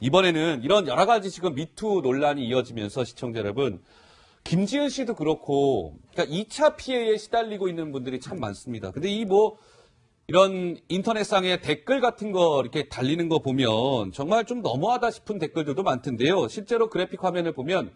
이번에는 이런 여러 가지 지금 미투 논란이 이어지면서 시청자 여러분, 김지은 씨도 그렇고, 그러니까 2차 피해에 시달리고 있는 분들이 참 많습니다. 근데 이런 인터넷상의 댓글 같은 거 이렇게 달리는 거 보면 정말 좀 너무하다 싶은 댓글들도 많던데요. 실제로 그래픽 화면을 보면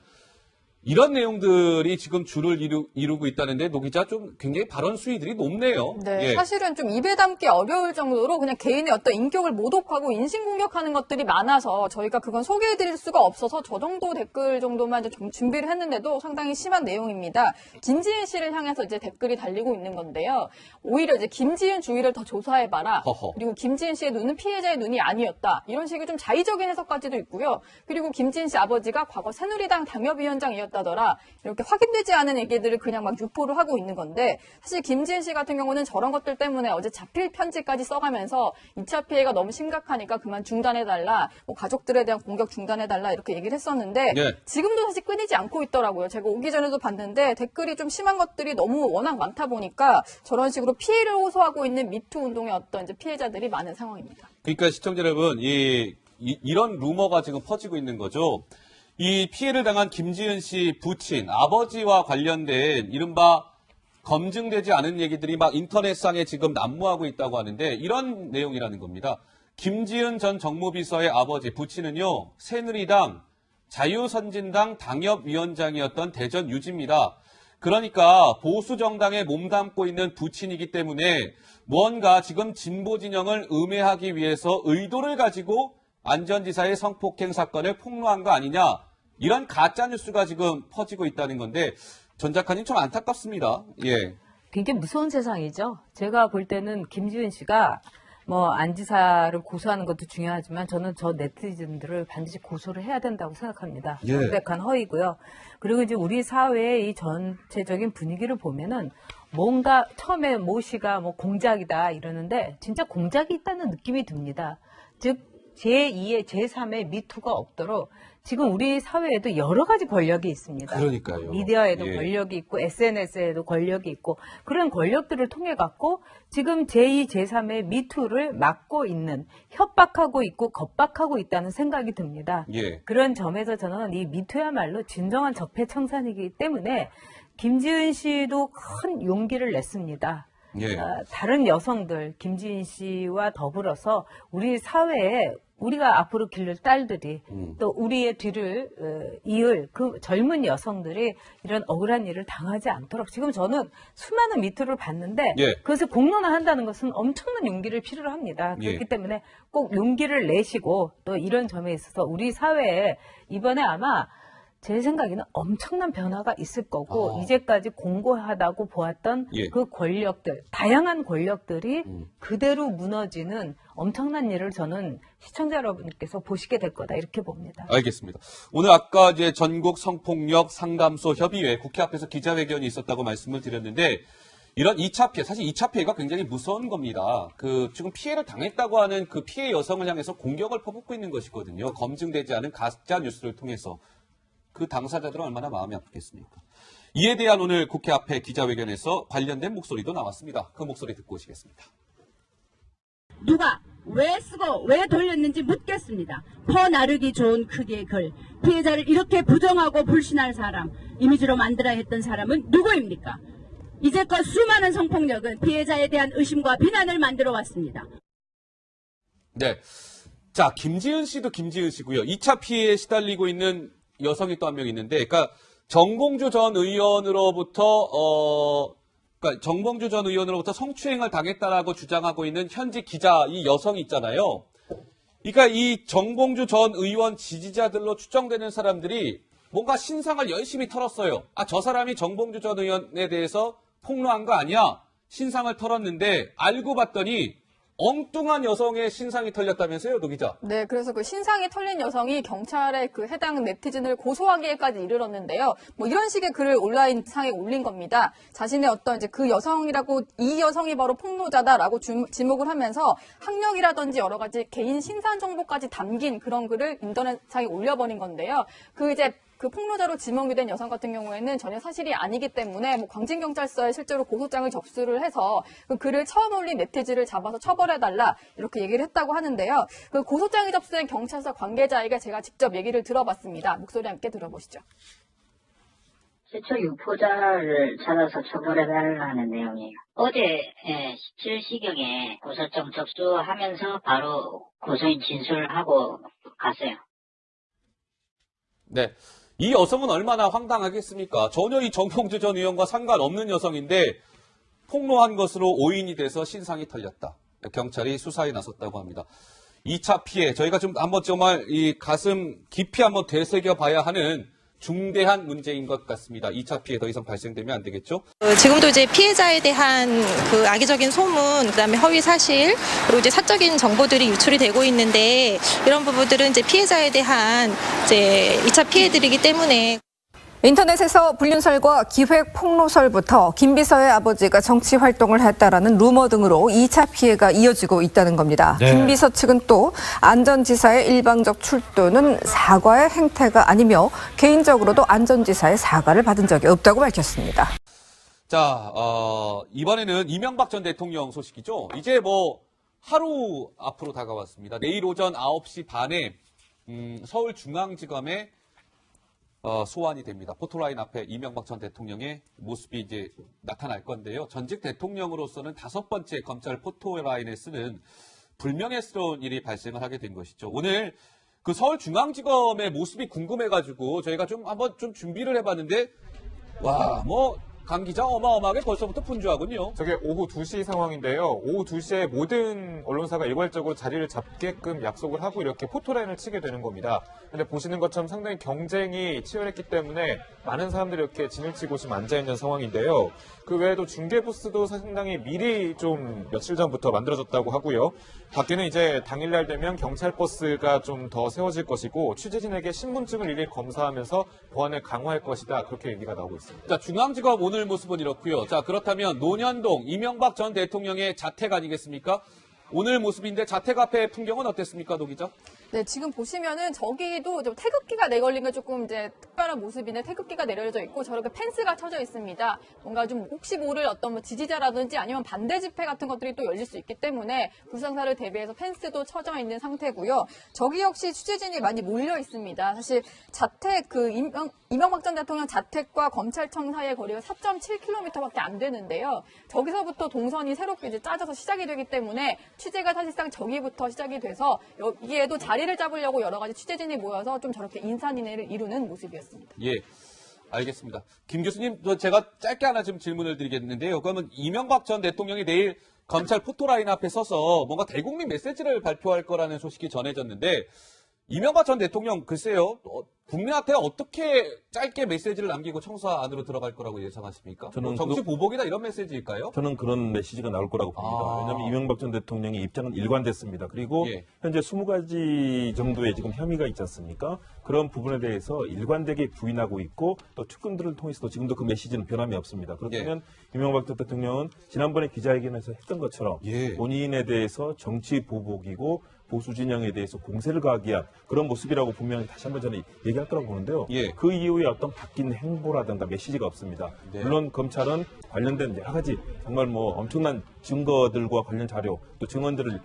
이런 내용들이 지금 줄을 이루고 있다는데 노 기자 좀 굉장히 발언 수위들이 높네요. 네, 예. 사실은 좀 입에 담기 어려울 정도로 그냥 개인의 어떤 인격을 모독하고 인신공격하는 것들이 많아서 저희가 그건 소개해드릴 수가 없어서 저 정도 댓글 정도만 이제 좀 준비를 했는데도 상당히 심한 내용입니다. 김지은 씨를 향해서 이제 댓글이 달리고 있는 건데요. 오히려 이제 김지은 주위를 더 조사해봐라. 허허. 그리고 김지은 씨의 눈은 피해자의 눈이 아니었다. 이런 식의 좀 자의적인 해석까지도 있고요. 그리고 김지은 씨 아버지가 과거 새누리당 당협위원장이었다더라. 이렇게 확인되지 않은 얘기들을 그냥 막 유포를 하고 있는 건데 사실 김지은 씨 같은 경우는 저런 것들 때문에 어제 자필 편지까지 써가면서 2차 피해가 너무 심각하니까 그만 중단해달라. 뭐 가족들에 대한 공격 중단해달라. 이렇게 얘기를 했었는데 네. 지금도 사실 끊이지 않고 있더라고요. 제가 오기 전에도 봤는데 댓글이 좀 심한 것들이 너무 워낙 많다 보니까 저런 식으로 피해를 호소하고 있는 미투 운동의 어떤 이제 피해자들이 많은 상황입니다. 그러니까 시청자 여러분, 이런 루머가 지금 퍼지고 있는 거죠. 이 피해를 당한 김지은 씨 부친, 아버지와 관련된 이른바 검증되지 않은 얘기들이 막 인터넷상에 지금 난무하고 있다고 하는데 이런 내용이라는 겁니다. 김지은 전 정무비서의 아버지, 부친은요, 새누리당 자유선진당 당협위원장이었던 대전 유지입니다. 그러니까 보수 정당에 몸담고 있는 부친이기 때문에 무언가 지금 진보 진영을 음해하기 위해서 의도를 가지고 안전지사의 성폭행 사건을 폭로한 거 아니냐. 이런 가짜뉴스가 지금 퍼지고 있다는 건데 전 작가님 좀 안타깝습니다. 예. 굉장히 무서운 세상이죠. 제가 볼 때는 김지은 씨가 뭐 안지사를 고소하는 것도 중요하지만 저는 저 네티즌들을 반드시 고소를 해야 된다고 생각합니다. 예. 명백한 허위고요. 그리고 이제 우리 사회의 이 전체적인 분위기를 보면은 뭔가 처음에 모 씨가 뭐 공작이다 이러는데 진짜 공작이 있다는 느낌이 듭니다. 즉 제2의 제3의 미투가 없도록 지금 우리 사회에도 여러 가지 권력이 있습니다. 그러니까요. 미디어에도 예. 권력이 있고 SNS에도 권력이 있고 그런 권력들을 통해 갖고 지금 제2, 제3의 미투를 막고 있는 협박하고 있고 겁박하고 있다는 생각이 듭니다. 예. 그런 점에서 저는 이 미투야말로 진정한 적폐청산이기 때문에 김지은 씨도 큰 용기를 냈습니다. 예. 다른 여성들, 김지은 씨와 더불어서 우리 사회에 우리가 앞으로 기를 딸들이 또 우리의 뒤를 이을 그 젊은 여성들이 이런 억울한 일을 당하지 않도록 지금 저는 수많은 미투를 봤는데 예. 그것을 공론화한다는 것은 엄청난 용기를 필요로 합니다. 예. 그렇기 때문에 꼭 용기를 내시고 또 이런 점에 있어서 우리 사회에 이번에 아마 제 생각에는 엄청난 변화가 있을 거고 이제까지 공고하다고 보았던 예. 그 권력들, 다양한 권력들이 그대로 무너지는 엄청난 일을 저는 시청자 여러분께서 보시게 될 거다 이렇게 봅니다. 알겠습니다. 오늘 아까 이제 전국 성폭력 상담소 협의회 국회 앞에서 기자회견이 있었다고 말씀을 드렸는데 이런 2차 피해, 사실 2차 피해가 굉장히 무서운 겁니다. 지금 피해를 당했다고 하는 그 피해 여성을 향해서 공격을 퍼붓고 있는 것이거든요. 검증되지 않은 가짜 뉴스를 통해서. 그 당사자들은 얼마나 마음이 아프겠습니까? 이에 대한 오늘 국회 앞에 기자회견에서 관련된 목소리도 나왔습니다. 그 목소리 듣고 오시겠습니다. 누가 왜 쓰고 왜 돌렸는지 묻겠습니다. 퍼나르기 좋은 크기의 글, 피해자를 이렇게 부정하고 불신할 사람, 이미지로 만들어야 했던 사람은 누구입니까? 이제껏 수많은 성폭력은 피해자에 대한 의심과 비난을 만들어 왔습니다. 네. 자, 김지은 씨도 김지은 씨고요. 2차 피해에 시달리고 있는 여성이 또 한 명 있는데, 그러니까 정봉주 전 의원으로부터 성추행을 당했다라고 주장하고 있는 현직 기자 이 여성이 있잖아요. 그러니까 이 정봉주 전 의원 지지자들로 추정되는 사람들이 뭔가 신상을 열심히 털었어요. 저 사람이 정봉주 전 의원에 대해서 폭로한 거 아니야? 신상을 털었는데 알고 봤더니 엉뚱한 여성의 신상이 털렸다면서요, 노 기자? 네, 그래서 그 신상이 털린 여성이 경찰에 그 해당 네티즌을 고소하기까지 이르렀는데요. 뭐 이런 식의 글을 온라인상에 올린 겁니다. 자신의 어떤 이제 그 여성이라고 이 여성이 바로 폭로자다라고 지목을 하면서 학력이라든지 여러 가지 개인 신상 정보까지 담긴 그런 글을 인터넷상에 올려버린 건데요. 그 이제 그 폭로자로 지목이 된 여성 같은 경우에는 전혀 사실이 아니기 때문에 뭐 광진경찰서에 실제로 고소장을 접수를 해서 그 글을 처음 올린 네티즌을 잡아서 처벌해달라 이렇게 얘기를 했다고 하는데요. 그 고소장이 접수된 경찰서 관계자에게 제가 직접 얘기를 들어봤습니다. 목소리 함께 들어보시죠. 최초 유포자를 찾아서 처벌해달라는 내용이에요. 어제 17시경에 고소장 접수하면서 바로 고소인 진술하고 갔어요. 네. 이 여성은 얼마나 황당하겠습니까? 전혀 이 정봉주 전 의원과 상관없는 여성인데 폭로한 것으로 오인이 돼서 신상이 털렸다. 경찰이 수사에 나섰다고 합니다. 2차 피해, 저희가 좀 한번 정말 이 가슴 깊이 한번 되새겨 봐야 하는 중대한 문제인 것 같습니다. 2차 피해 더 이상 발생되면 안 되겠죠? 지금도 이제 피해자에 대한 그 악의적인 소문, 그다음에 허위 사실, 그리고 이제 사적인 정보들이 유출이 되고 있는데 이런 부분들은 이제 피해자에 대한 이제 2차 피해들이기 때문에. 인터넷에서 불륜설과 기획 폭로설부터 김 비서의 아버지가 정치 활동을 했다라는 루머 등으로 2차 피해가 이어지고 있다는 겁니다. 네. 김 비서 측은 또 안 전 지사의 일방적 출두는 사과의 행태가 아니며 개인적으로도 안 전 지사의 사과를 받은 적이 없다고 밝혔습니다. 자, 이번에는 이명박 전 대통령 소식이죠. 이제 뭐 하루 앞으로 다가왔습니다. 내일 오전 9시 반에 서울중앙지검에 소환이 됩니다. 포토라인 앞에 이명박 전 대통령의 모습이 이제 나타날 건데요. 전직 대통령으로서는 5번째 검찰 포토라인에 쓰는 불명예스러운 일이 발생을 하게 된 것이죠. 오늘 그 서울중앙지검의 모습이 궁금해가지고 저희가 좀 한번 좀 준비를 해봤는데, 와, 뭐, 강 기자 어마어마하게 벌써부터 분주하군요. 저게 오후 2시 상황인데요. 오후 2시에 모든 언론사가 일괄적으로 자리를 잡게끔 약속을 하고 이렇게 포토라인을 치게 되는 겁니다. 근데 보시는 것처럼 상당히 경쟁이 치열했기 때문에 많은 사람들이 이렇게 진을 치고 지금 앉아있는 상황인데요. 그 외에도 중계 부스도 상당히 미리 좀 며칠 전부터 만들어졌다고 하고요. 밖에는 이제 당일날 되면 경찰 버스가 좀 더 세워질 것이고 취재진에게 신분증을 일일이 검사하면서 보안을 강화할 것이다. 그렇게 얘기가 나오고 있습니다. 자, 중앙지검 오늘 모습은 이렇고요. 자, 그렇다면 논현동 이명박 전 대통령의 자택 아니겠습니까? 오늘 모습인데 자택 앞의 풍경은 어땠습니까, 노 기자? 네, 지금 보시면은 저기도 좀 태극기가 내걸린 게 조금 이제 특별한 모습인데 태극기가 내려져 있고 저렇게 펜스가 쳐져 있습니다. 뭔가 좀 혹시 모를 어떤 뭐 지지자라든지 아니면 반대 집회 같은 것들이 또 열릴 수 있기 때문에 불상사를 대비해서 펜스도 쳐져 있는 상태고요. 저기 역시 취재진이 많이 몰려 있습니다. 사실 자택 이명박 전 대통령 자택과 검찰청 사이의 거리가 4.7km밖에 안 되는데요. 저기서부터 동선이 새롭게 이제 짜져서 시작이 되기 때문에 취재가 사실상 저기부터 시작이 돼서 여기에도 자리를 잡으려고 여러 가지 취재진이 모여서 좀 저렇게 인산인해를 이루는 모습이었습니다. 예, 알겠습니다. 김 교수님, 제가 짧게 하나 좀 질문을 드리겠는데요. 그러면 이명박 전 대통령이 내일 검찰 포토라인 앞에 서서 뭔가 대국민 메시지를 발표할 거라는 소식이 전해졌는데 이명박 전 대통령 글쎄요. 국민한테 어떻게 짧게 메시지를 남기고 청사 안으로 들어갈 거라고 예상하십니까? 저는 정치 보복이나 이런 메시지일까요? 저는 그런 메시지가 나올 거라고 봅니다. 왜냐하면 이명박 전 대통령의 입장은 일관됐습니다. 그리고 예. 현재 20가지 정도의 지금 혐의가 있지 않습니까? 그런 부분에 대해서 일관되게 부인하고 있고 또 측근들을 통해서도 지금도 그 메시지는 변함이 없습니다. 그렇다면 이명박 전 대통령은 지난번에 기자회견에서 했던 것처럼 예. 본인에 대해서 정치 보복이고 보수 진영에 대해서 공세를 가하기 위한 그런 모습이라고 분명히 다시 한번 저는 얘기할 거라고 보는데요. 예. 그 이후에 어떤 바뀐 행보라든가 메시지가 없습니다. 네. 물론 검찰은 관련된 여러 가지 정말 뭐 엄청난 증거들과 관련 자료 또 증언들을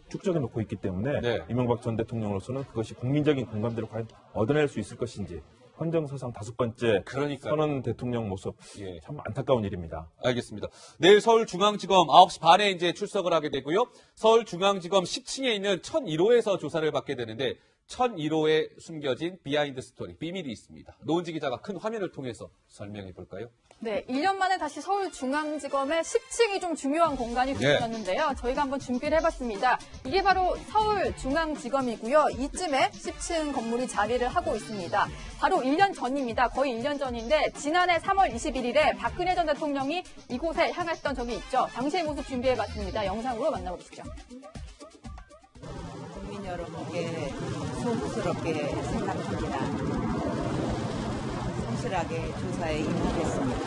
축적해 놓고 있기 때문에 네. 이명박 전 대통령으로서는 그것이 국민적인 공감대를 과연 얻어낼 수 있을 것인지 헌정사상 5번째 그러니까요. 선언 대통령 모습 예. 참 안타까운 일입니다. 알겠습니다. 내일 서울중앙지검 9시 반에 이제 출석을 하게 되고요. 서울중앙지검 10층에 있는 1001호에서 조사를 받게 되는데 1001호에 숨겨진 비하인드 스토리, 비밀이 있습니다. 노은지 기자가 큰 화면을 통해서 설명해 볼까요? 네, 1년 만에 다시 서울중앙지검의 10층이 좀 중요한 공간이 되었는데요. 저희가 한번 준비를 해봤습니다. 이게 바로 서울중앙지검이고요. 이쯤에 10층 건물이 자리를 하고 있습니다. 바로 1년 전입니다. 거의 1년 전인데 지난해 3월 21일에 박근혜 전 대통령이 이곳에 향했던 적이 있죠. 당시의 모습 준비해봤습니다. 영상으로 만나보시죠. 국민 여러분께 소부스럽게 생각합니다. 성실하게 조사에 임하겠습니다.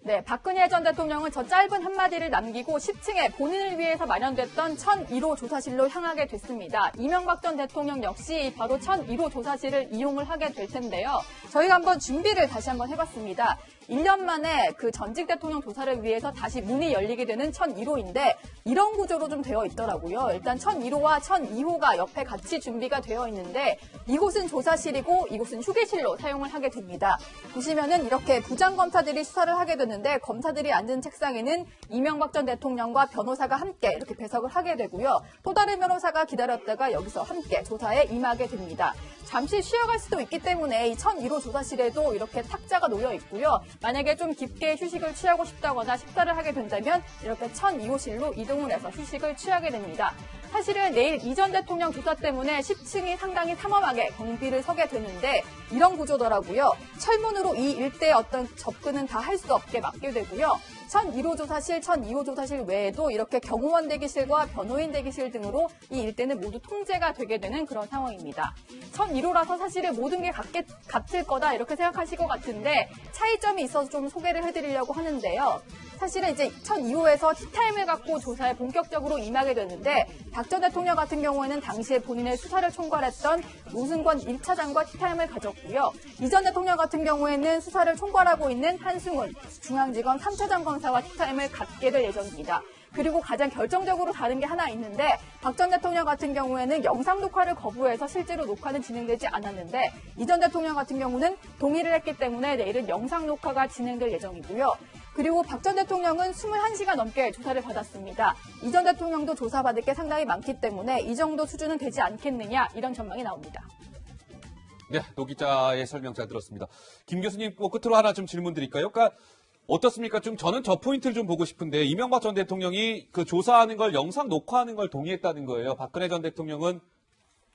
네, 박근혜 전 대통령은 저 짧은 한마디를 남기고 10층에 본인을 위해서 마련됐던 1001호 조사실로 향하게 됐습니다. 이명박 전 대통령 역시 바로 1001호 조사실을 이용을 하게 될 텐데요. 저희가 한번 준비를 다시 한번 해봤습니다. 1년 만에 그 전직 대통령 조사를 위해서 다시 문이 열리게 되는 1001호인데 이런 구조로 좀 되어 있더라고요. 일단 1001호와 1002호가 옆에 같이 준비가 되어 있는데 이곳은 조사실이고 이곳은 휴게실로 사용을 하게 됩니다. 보시면은 이렇게 부장검사들이 수사를 하게 되는데 검사들이 앉은 책상에는 이명박 전 대통령과 변호사가 함께 이렇게 배석을 하게 되고요. 또 다른 변호사가 기다렸다가 여기서 함께 조사에 임하게 됩니다. 잠시 쉬어갈 수도 있기 때문에 이 1001호 조사실에도 이렇게 탁자가 놓여 있고요. 만약에 좀 깊게 휴식을 취하고 싶다거나 식사를 하게 된다면 이렇게 1002호실로 이동을 해서 휴식을 취하게 됩니다. 사실은 내일 이 전 대통령 조사 때문에 10층이 상당히 삼엄하게 경비를 서게 되는데 이런 구조더라고요. 철문으로 이 일대의 어떤 접근은 다 할 수 없게 막게 되고요. 1001호 조사실, 1002호 조사실 외에도 이렇게 경호원 대기실과 변호인 대기실 등으로 이 일대는 모두 통제가 되게 되는 그런 상황입니다. 1001호라서 사실은 모든 게 같을 거다 이렇게 생각하실 것 같은데 차이점이 있어서 좀 소개를 해드리려고 하는데요. 사실은 이제 1002호에서 티타임을 갖고 조사에 본격적으로 임하게 되는데 박 전 대통령 같은 경우에는 당시에 본인의 수사를 총괄했던 노승권 1차장과 티타임을 가졌고요. 이 전 대통령 같은 경우에는 수사를 총괄하고 있는 한승훈 중앙지검 3차장 검사와 티타임을 갖게 될 예정입니다. 그리고 가장 결정적으로 다른 게 하나 있는데 박 전 대통령 같은 경우에는 영상 녹화를 거부해서 실제로 녹화는 진행되지 않았는데 이 전 대통령 같은 경우는 동의를 했기 때문에 내일은 영상 녹화가 진행될 예정이고요. 그리고 박 전 대통령은 21시간 넘게 조사를 받았습니다. 이 전 대통령도 조사받을 게 상당히 많기 때문에 이 정도 수준은 되지 않겠느냐 이런 전망이 나옵니다. 네, 노 기자의 설명 잘 들었습니다. 김 교수님, 끝으로 하나 좀 질문 드릴까요? 그러니까 어떻습니까? 저는 저 포인트를 좀 보고 싶은데 이명박 전 대통령이 그 조사하는 걸 영상 녹화하는 걸 동의했다는 거예요. 박근혜 전 대통령은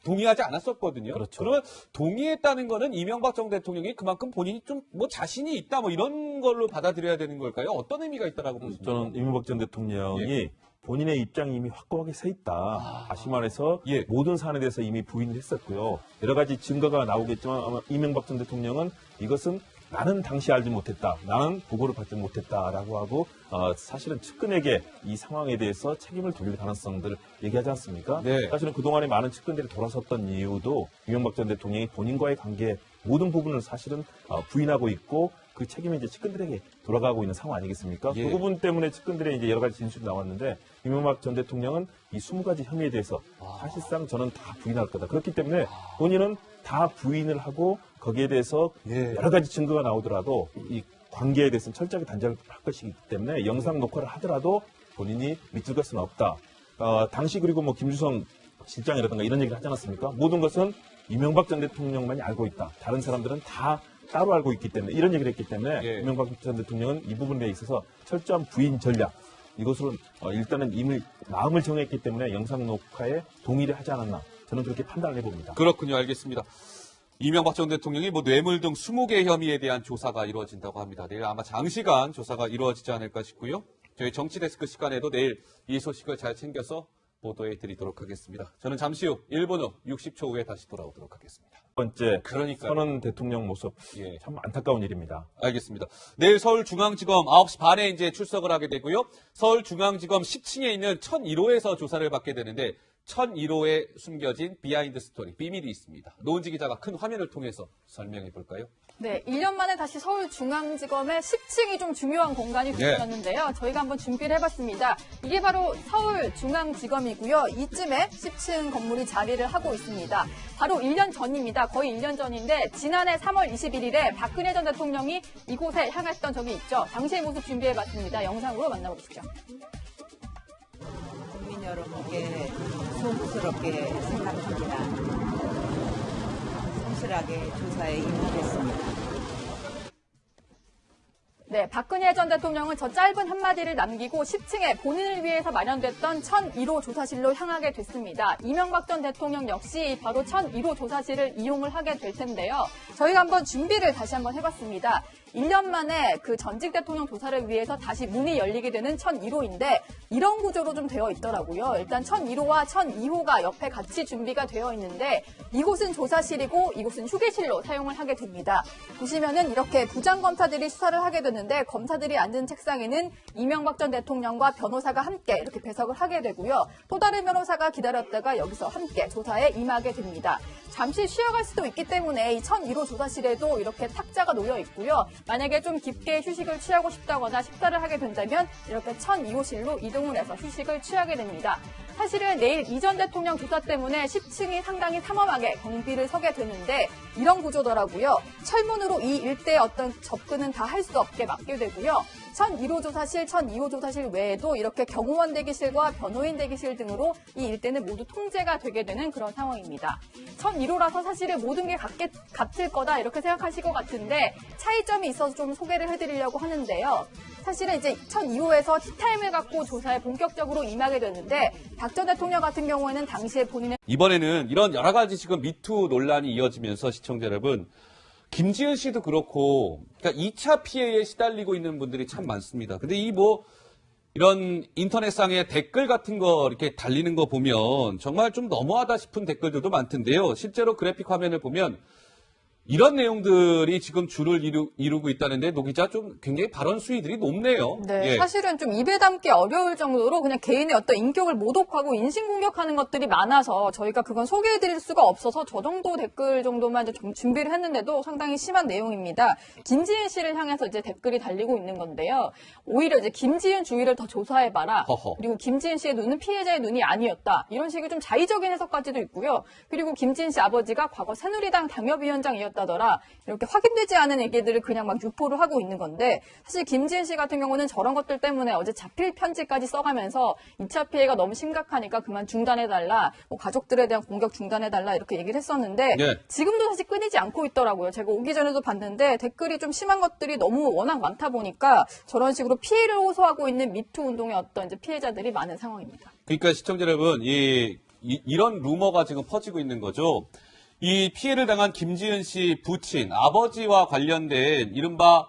동의하지 않았었거든요. 그렇죠. 그러면 동의했다는 거는 이명박 전 대통령이 그만큼 본인이 좀 자신이 있다 이런 걸로 받아들여야 되는 걸까요? 어떤 의미가 있다라고 보십니까? 저는 이명박 전 대통령이 본인의 입장이 이미 확고하게 서 있다. 다시 말해서 모든 사안에 대해서 이미 부인을 했었고요. 여러 가지 증거가 나오겠지만 아마 이명박 전 대통령은 이것은 나는 당시 알지 못했다. 나는 보고를 받지 못했다라고 하고 사실은 측근에게 이 상황에 대해서 책임을 돌릴 가능성들을 얘기하지 않습니까? 네. 사실은 그동안에 많은 측근들이 돌아섰던 이유도 이명박 전 대통령이 본인과의 관계 모든 부분을 사실은 부인하고 있고 그 책임이 이제 측근들에게 돌아가고 있는 상황 아니겠습니까? 그 부분 때문에 측근들의 이제 여러 가지 진술이 나왔는데 이명박 전 대통령은 이 20가지 혐의에 대해서 사실상 저는 다 부인할 거다. 그렇기 때문에 본인은 다 부인을 하고 거기에 대해서 여러 가지 증거가 나오더라도 이 관계에 대해서는 철저하게 단정할 것이기 때문에 영상 녹화를 하더라도 본인이 믿을 것은 없다. 당시 그리고 김주성 실장이라든가 이런 얘기를 하지 않았습니까? 모든 것은 이명박 전 대통령만이 알고 있다. 다른 사람들은 다 따로 알고 있기 때문에 이런 얘기를 했기 때문에 이명박 전 대통령은 이 부분에 있어서 철저한 부인 전략 이것으로 일단은 이미 마음을 정했기 때문에 영상 녹화에 동의를 하지 않았나 저는 그렇게 판단을 해봅니다. 그렇군요. 알겠습니다. 이명박 전 대통령이 뇌물 등 20개 혐의에 대한 조사가 이루어진다고 합니다. 내일 아마 장시간 조사가 이루어지지 않을까 싶고요. 저희 정치데스크 시간에도 내일 이 소식을 잘 챙겨서 보도해 드리도록 하겠습니다. 저는 잠시 후 1분 후 60초 후에 다시 돌아오도록 하겠습니다. 첫 번째 그러니까요. 선언 대통령 모습 참 안타까운 일입니다. 알겠습니다. 내일 서울중앙지검 9시 반에 이제 출석을 하게 되고요. 서울중앙지검 10층에 있는 1001호에서 조사를 받게 되는데 1001호에 숨겨진 비하인드 스토리, 비밀이 있습니다. 노은지 기자가 큰 화면을 통해서 설명해 볼까요? 네, 1년 만에 다시 서울중앙지검의 10층이 좀 중요한 공간이 되었는데요. 저희가 한번 준비를 해봤습니다. 이게 바로 서울중앙지검이고요. 이쯤에 10층 건물이 자리를 하고 있습니다. 바로 1년 전입니다. 거의 1년 전인데 지난해 3월 21일에 박근혜 전 대통령이 이곳에 향했던 적이 있죠. 당시의 모습 준비해봤습니다. 영상으로 만나보시죠. 국민 여러분께 송구스럽게 생각합니다. 성실하게 조사에 임하겠습니다. 네, 박근혜 전 대통령은 저 짧은 한마디를 남기고 10층에 본인을 위해서 마련됐던 1001호 조사실로 향하게 됐습니다. 이명박 전 대통령 역시 바로 1001호 조사실을 이용을 하게 될 텐데요. 저희가 한번 준비를 다시 한번 해봤습니다. 1년 만에 그 전직 대통령 조사를 위해서 다시 문이 열리게 되는 1001호인데 이런 구조로 좀 되어 있더라고요. 일단 1001호와 1002호가 옆에 같이 준비가 되어 있는데 이곳은 조사실이고 이곳은 휴게실로 사용을 하게 됩니다. 보시면은 이렇게 부장검사들이 수사를 하게 되는데 검사들이 앉은 책상에는 이명박 전 대통령과 변호사가 함께 이렇게 배석을 하게 되고요. 또 다른 변호사가 기다렸다가 여기서 함께 조사에 임하게 됩니다. 잠시 쉬어갈 수도 있기 때문에 이 1001호 조사실에도 이렇게 탁자가 놓여 있고요. 만약에 좀 깊게 휴식을 취하고 싶다거나 식사를 하게 된다면 이렇게 1002호실로 이동을 해서 휴식을 취하게 됩니다. 사실은 내일 이 전 대통령 조사 때문에 10층이 상당히 삼엄하게 경비를 서게 되는데 이런 구조더라고요. 철문으로 이 일대의 어떤 접근은 다 할 수 없게 막게 되고요. 1001호 조사실, 1002호 조사실 외에도 이렇게 경호원 대기실과 변호인 대기실 등으로 이 일대는 모두 통제가 되게 되는 그런 상황입니다. 1001호라서 사실은 모든 게 같을 거다 이렇게 생각하실 것 같은데 차이점이 있어서 좀 소개를 해드리려고 하는데요. 사실은 이제 1002호에서 티타임을 갖고 조사에 본격적으로 임하게 되는데 박 전 대통령 같은 경우에는 당시에 본인의 이번에는 이런 여러 가지 지금 미투 논란이 이어지면서 시청자 여러분, 김지은 씨도 그렇고, 그러니까 2차 피해에 시달리고 있는 분들이 참 많습니다. 근데 이런 인터넷상의 댓글 같은 거 이렇게 달리는 거 보면 정말 좀 너무하다 싶은 댓글들도 많던데요. 실제로 그래픽 화면을 보면 이런 내용들이 지금 줄을 이루고 있다는데 노 기자 좀 굉장히 발언 수위들이 높네요. 네, 예. 사실은 좀 입에 담기 어려울 정도로 그냥 개인의 어떤 인격을 모독하고 인신공격하는 것들이 많아서 저희가 그건 소개해드릴 수가 없어서 저 정도 댓글 정도만 이제 좀 준비를 했는데도 상당히 심한 내용입니다. 김지은 씨를 향해서 이제 댓글이 달리고 있는 건데요. 오히려 이제 김지은 주위를 더 조사해봐라. 허허. 그리고 김지은 씨의 눈은 피해자의 눈이 아니었다. 이런 식의 좀 자의적인 해석까지도 있고요. 그리고 김지은 씨 아버지가 과거 새누리당 당협위원장이었다더라. 이렇게 확인되지 않은 얘기들을 그냥 막 유포를 하고 있는 건데 사실 김지은 씨 같은 경우는 저런 것들 때문에 어제 자필 편지까지 써가면서 2차 피해가 너무 심각하니까 그만 중단해달라. 뭐 가족들에 대한 공격 중단해달라 이렇게 얘기를 했었는데 네. 지금도 사실 끊이지 않고 있더라고요. 제가 오기 전에도 봤는데 댓글이 좀 심한 것들이 너무 워낙 많다 보니까 저런 식으로 피해를 호소하고 있는 미투 운동의 어떤 이제 피해자들이 많은 상황입니다. 그러니까 시청자 여러분, 이런 루머가 지금 퍼지고 있는 거죠. 이 피해를 당한 김지은 씨 부친, 아버지와 관련된 이른바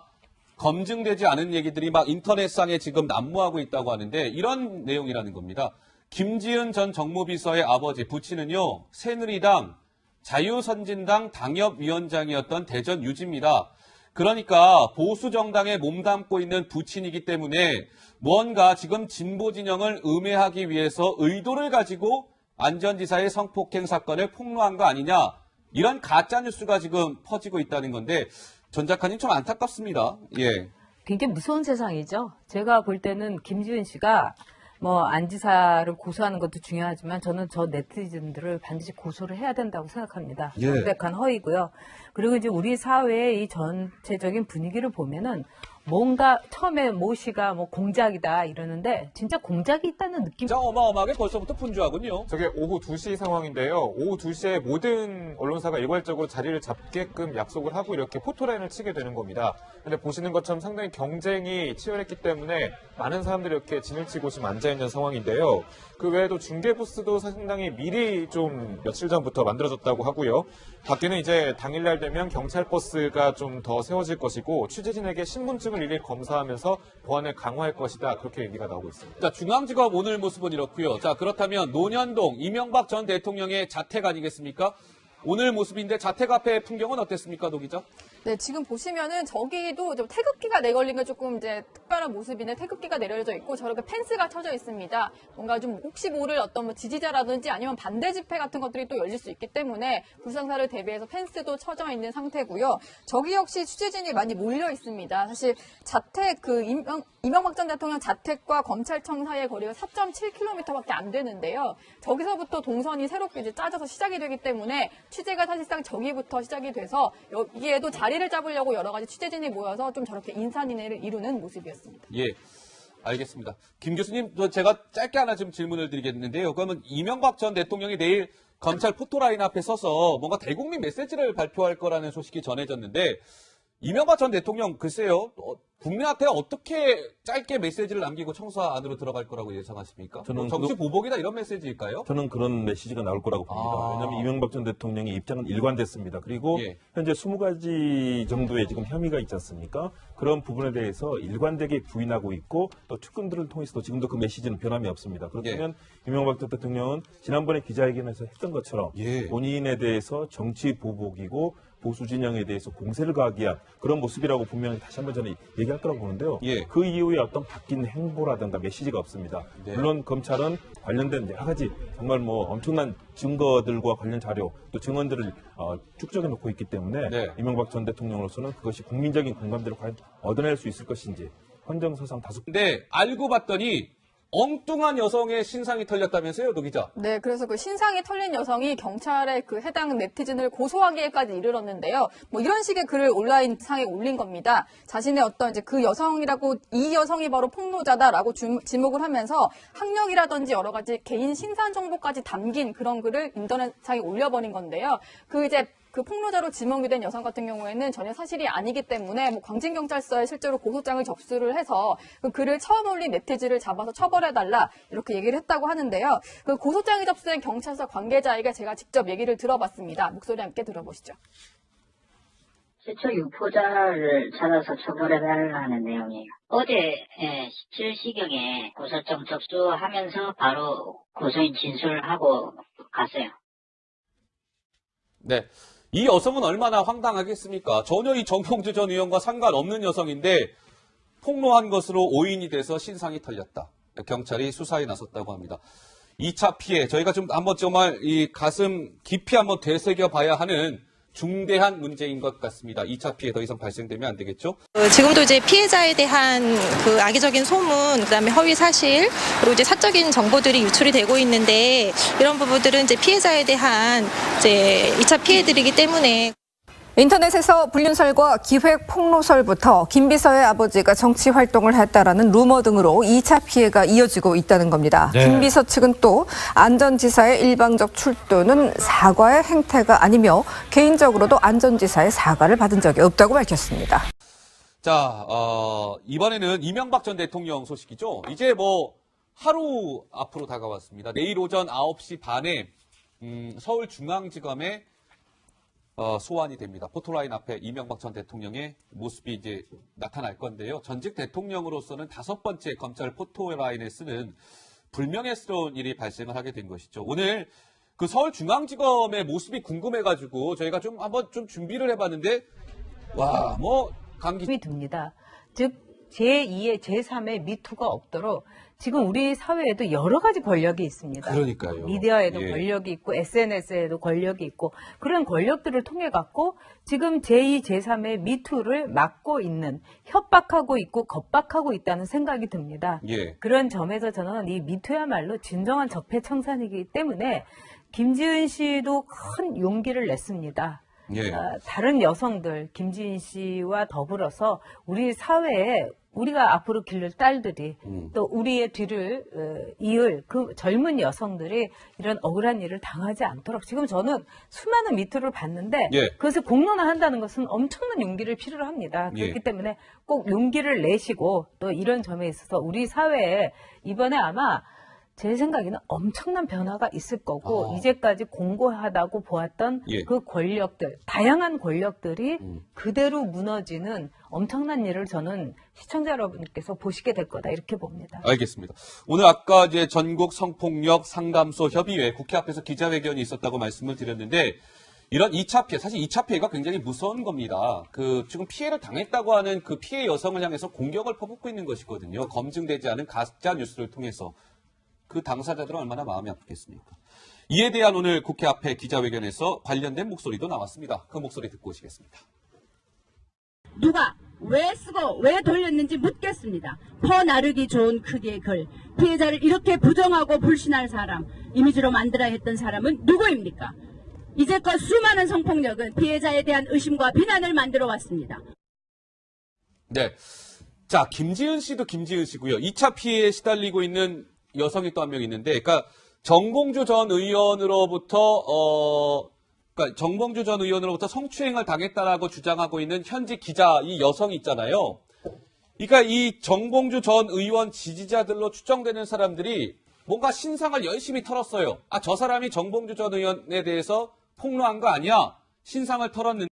검증되지 않은 얘기들이 막 인터넷상에 지금 난무하고 있다고 하는데 이런 내용이라는 겁니다. 김지은 전 정무비서의 아버지, 부친은요, 새누리당 자유선진당 당협위원장이었던 대전 유지입니다. 그러니까 보수정당에 몸담고 있는 부친이기 때문에 무언가 지금 진보 진영을 음해하기 위해서 의도를 가지고 안전지사의 성폭행 사건을 폭로한 거 아니냐. 이런 가짜뉴스가 지금 퍼지고 있다는 건데 전 작가님 좀 안타깝습니다. 예. 굉장히 무서운 세상이죠. 제가 볼 때는 김지은 씨가 뭐 안지사를 고소하는 것도 중요하지만 저는 저 네티즌들을 반드시 고소를 해야 된다고 생각합니다. 예. 명백한 허위고요. 그리고 이제 우리 사회의 이 전체적인 분위기를 보면은 뭔가 처음에 모 씨가 뭐 공작이다 이러는데 진짜 공작이 있다는 느낌. 진짜 어마어마하게 벌써부터 분주하군요. 저게 오후 2시 상황인데요. 오후 2시에 모든 언론사가 일괄적으로 자리를 잡게끔 약속을 하고 이렇게 포토라인을 치게 되는 겁니다. 근데 보시는 것처럼 상당히 경쟁이 치열했기 때문에 많은 사람들이 이렇게 진을 치고 지금 앉아있는 상황인데요. 그 외에도 중계 부스도 상당히 미리 좀 며칠 전부터 만들어졌다고 하고요. 밖에는 이제 당일날 되면 경찰 버스가 좀 더 세워질 것이고 취재진에게 신분증을 일일이 검사하면서 보안을 강화할 것이다. 그렇게 얘기가 나오고 있습니다. 자, 중앙지검 오늘 모습은 이렇고요. 자, 그렇다면 노년동 이명박 전 대통령의 자택 아니겠습니까? 오늘 모습인데 자택 앞의 풍경은 어땠습니까, 노 기자? 네, 지금 보시면은 저기도 좀 태극기가 내걸린 게 조금 이제 특별한 모습인데 태극기가 내려져 있고 저렇게 펜스가 쳐져 있습니다. 뭔가 좀 혹시 모를 어떤 뭐 지지자라든지 아니면 반대 집회 같은 것들이 또 열릴 수 있기 때문에 불상사를 대비해서 펜스도 쳐져 있는 상태고요. 저기 역시 취재진이 많이 몰려 있습니다. 사실 자택 이명박 전 대통령 자택과 검찰청 사이의 거리가 4.7km밖에 안 되는데요. 저기서부터 동선이 새롭게 이제 짜져서 시작이 되기 때문에 취재가 사실상 저기부터 시작이 돼서 여기에도 자리를 잡으려고 여러 가지 취재진이 모여서 좀 저렇게 인산인해를 이루는 모습이었습니다. 예, 알겠습니다. 김 교수님, 제가 짧게 하나 좀 질문을 드리겠는데요. 그러면 이명박 전 대통령이 내일 검찰 포토라인 앞에 서서 뭔가 대국민 메시지를 발표할 거라는 소식이 전해졌는데 이명박 전 대통령 글쎄요, 국민한테 어떻게 짧게 메시지를 남기고 청사 안으로 들어갈 거라고 예상하십니까? 저는 정치 보복이다 이런 메시지일까요? 저는 그런 메시지가 나올 거라고 봅니다. 왜냐하면 이명박 전 대통령의 입장은 일관됐습니다. 그리고 예. 현재 20가지 정도의 지금 혐의가 있지 않습니까? 그런 부분에 대해서 일관되게 부인하고 있고 또 측근들을 통해서도 지금도 그 메시지는 변함이 없습니다. 그렇다면 이명박 전 대통령은 지난번에 기자회견에서 했던 것처럼 예. 본인에 대해서 정치 보복이고 보수 진영에 대해서 공세를 가하기 위한 그런 모습이라고 분명히 다시 한번 저는 얘기할 거라고 보는데요. 예. 그 이후에 어떤 바뀐 행보라든가 메시지가 없습니다. 네. 물론 검찰은 관련된 여러 가지 정말 뭐 엄청난 증거들과 관련 자료 또 증언들을 축적해 놓고 있기 때문에 네. 이명박 전 대통령으로서는 그것이 국민적인 공감대를 과연 얻어낼 수 있을 것인지 헌정사상 다소. 근데 알고 봤더니 엉뚱한 여성의 신상이 털렸다면서요, 노 기자? 네, 그래서 그 신상이 털린 여성이 경찰에 그 해당 네티즌을 고소하기까지 이르렀는데요. 뭐 이런 식의 글을 온라인상에 올린 겁니다. 자신의 어떤 이제 그 여성이라고 이 여성이 바로 폭로자다라고 지목을 하면서 학력이라든지 여러 가지 개인 신상 정보까지 담긴 그런 글을 인터넷상에 올려버린 건데요. 그 폭로자로 지목이 된 여성 같은 경우에는 전혀 사실이 아니기 때문에 뭐 광진경찰서에 실제로 고소장을 접수를 해서 그 글을 처음 올린 네티즌을 잡아서 처벌해달라 이렇게 얘기를 했다고 하는데요. 그 고소장이 접수된 경찰서 관계자에게 제가 직접 얘기를 들어봤습니다. 목소리 함께 들어보시죠. 최초 유포자를 찾아서 처벌해달라는 내용이에요. 어제 17시경에 고소장 접수하면서 바로 고소인 진술하고 갔어요. 네. 이 여성은 얼마나 황당하겠습니까? 전혀 이 정봉주 전 의원과 상관없는 여성인데 폭로한 것으로 오인이 돼서 신상이 털렸다. 경찰이 수사에 나섰다고 합니다. 2차 피해, 저희가 좀 한번 정말 이 가슴 깊이 한번 되새겨 봐야 하는 중대한 문제인 것 같습니다. 2차 피해 더 이상 발생되면 안 되겠죠? 지금도 이제 피해자에 대한 그 악의적인 소문, 그다음에 허위 사실, 그리고 이제 사적인 정보들이 유출이 되고 있는데 이런 부분들은 이제 피해자에 대한 이제 2차 피해들이기 때문에. 인터넷에서 불륜설과 기획 폭로설부터 김 비서의 아버지가 정치 활동을 했다라는 루머 등으로 2차 피해가 이어지고 있다는 겁니다. 네. 김 비서 측은 또 안 전 지사의 일방적 출두는 사과의 행태가 아니며 개인적으로도 안 전 지사의 사과를 받은 적이 없다고 밝혔습니다. 자, 이번에는 이명박 전 대통령 소식이죠. 이제 뭐 하루 앞으로 다가왔습니다. 내일 오전 9시 반에 서울중앙지검에 소환이 됩니다. 포토라인 앞에 이명박 전 대통령의 모습이 이제 나타날 건데요. 전직 대통령으로서는 5번째 검찰 포토라인에 쓰는 불명예스러운 일이 발생을 하게 된 것이죠. 오늘 그 서울중앙지검의 모습이 궁금해가지고 저희가 좀 한번 좀 준비를 해봤는데 와, 뭐 감기 듭니다. 즉 제2의 제3의 미투가 없도록 지금 우리 사회에도 여러 가지 권력이 있습니다. 그러니까요. 미디어에도 예. 권력이 있고 SNS에도 권력이 있고 그런 권력들을 통해 갖고 지금 제2, 제3의 미투를 막고 있는 협박하고 있고 겁박하고 있다는 생각이 듭니다. 예. 그런 점에서 저는 이 미투야말로 진정한 적폐청산이기 때문에 김지은 씨도 큰 용기를 냈습니다. 예. 다른 여성들, 김지은 씨와 더불어서 우리 사회에 우리가 앞으로 기를 딸들이 또 우리의 뒤를 이을 그 젊은 여성들이 이런 억울한 일을 당하지 않도록 지금 저는 수많은 미투를 봤는데 예. 그것을 공론화한다는 것은 엄청난 용기를 필요로 합니다. 예. 그렇기 때문에 꼭 용기를 내시고 또 이런 점에 있어서 우리 사회에 이번에 아마 제 생각에는 엄청난 변화가 있을 거고 이제까지 공고하다고 보았던 예. 그 권력들, 다양한 권력들이 그대로 무너지는 엄청난 일을 저는 시청자 여러분께서 보시게 될 거다 이렇게 봅니다. 알겠습니다. 오늘 아까 이제 전국 성폭력 상담소 협의회 국회 앞에서 기자회견이 있었다고 말씀을 드렸는데 이런 2차 피해, 사실 2차 피해가 굉장히 무서운 겁니다. 지금 피해를 당했다고 하는 그 피해 여성을 향해서 공격을 퍼붓고 있는 것이거든요. 검증되지 않은 가짜 뉴스를 통해서. 그 당사자들은 얼마나 마음이 아프겠습니까? 이에 대한 오늘 국회 앞에 기자회견에서 관련된 목소리도 나왔습니다. 그 목소리 듣고 오시겠습니다. 누가 왜 쓰고 왜 돌렸는지 묻겠습니다. 퍼나르기 좋은 크기의 글, 피해자를 이렇게 부정하고 불신할 사람, 이미지로 만들어야 했던 사람은 누구입니까? 이제껏 수많은 성폭력은 피해자에 대한 의심과 비난을 만들어 왔습니다. 네. 자, 김지은 씨도 김지은 씨고요. 2차 피해에 시달리고 있는 여성이 또 한 명 있는데, 그러니까 정봉주 전 의원으로부터 성추행을 당했다라고 주장하고 있는 현직 기자 이 여성이 있잖아요. 그러니까 이 정봉주 전 의원 지지자들로 추정되는 사람들이 뭔가 신상을 열심히 털었어요. 아, 저 사람이 정봉주 전 의원에 대해서 폭로한 거 아니야? 신상을 털었는데